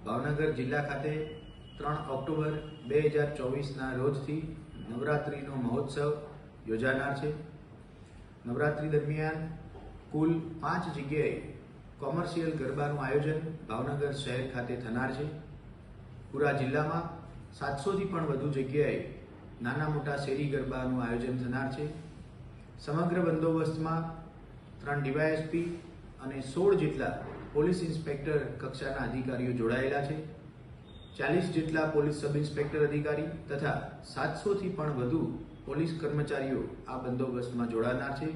ભાવનગર જિલ્લા ખાતે 3 ઓક્ટોબર 2024ના રોજથી નવરાત્રિનો મહોત્સવ યોજાનાર છે। નવરાત્રિ દરમિયાન કુલ 5 જગ્યાએ કોમર્શિયલ ગરબાનું આયોજન ભાવનગર શહેર ખાતે થનાર છે। પૂરા જિલ્લામાં 700થી પણ વધુ જગ્યાએ નાના મોટા શેરી ગરબાનું આયોજન થનાર છે। સમગ્ર બંદોબસ્તમાં 3 ડીવાયએસપી અને 16 જેટલા પોલીસ ઇન્સ્પેક્ટર કક્ષાના અધિકારીઓ જોડાયેલા છે। 40 જેટલા પોલીસ સબ ઇન્સ્પેક્ટર અધિકારી તથા 700થી પણ વધુ પોલીસ કર્મચારીઓ આ બંદોબસ્તમાં જોડાનાર છે।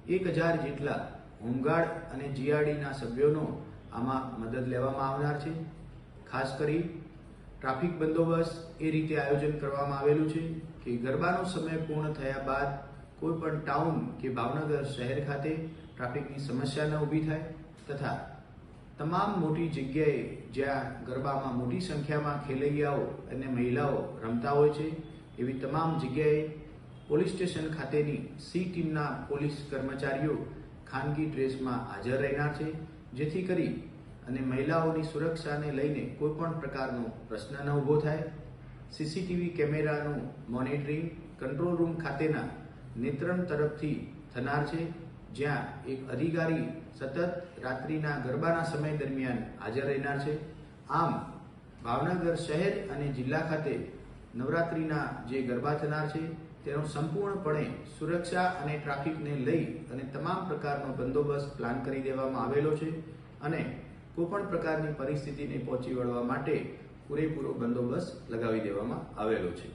1000 જેટલા હોમગાર્ડ અને જીઆરડીના સભ્યોનો આમાં મદદ લેવામાં આવનાર છે। ખાસ કરી ટ્રાફિક બંદોબસ્ત એ રીતે આયોજન કરવામાં આવેલું છે કે ગરબાનો સમય પૂર્ણ થયા બાદ કોઈ પણ ટાઉન કે ભાવનગર શહેર ખાતે ટ્રાફિકની સમસ્યા ન ઊભી થાય તથા તમામ મોટી જગ્યાએ જ્યાં ગરબામાં મોટી સંખ્યામાં ખેલૈયાઓ અને મહિલાઓ રમતા હોય છે એવી તમામ જગ્યાએ પોલીસ સ્ટેશન ખાતેની સી ટીમના પોલીસ કર્મચારીઓ ખાનગી ડ્રેસમાં હાજર રહેનાર છે, જેથી કરી અને મહિલાઓની સુરક્ષાને લઈને કોઈ પણ પ્રકારનો પ્રશ્ન ન ઊભો થાય। સીસીટીવી કેમેરાનું મોનિટરિંગ કંટ્રોલ રૂમ ખાતેના નેત્રમ તરફથી થનાર છે, જ્યાં એક અધિકારી સતત રાત્રિના ગરબાના સમય દરમિયાન હાજર રહેનાર છે। આમ ભાવનગર શહેર અને જિલ્લા ખાતે નવરાત્રિના જે ગરબા થનાર છે તેનો સંપૂર્ણપણે સુરક્ષા અને ટ્રાફિકને લઈ અને તમામ પ્રકારનો બંદોબસ્ત પ્લાન કરી દેવામાં આવેલો છે અને કોઈપણ પ્રકારની પરિસ્થિતિને પહોંચી વળવા માટે પૂરેપૂરો બંદોબસ્ત લગાવી દેવામાં આવેલો છે।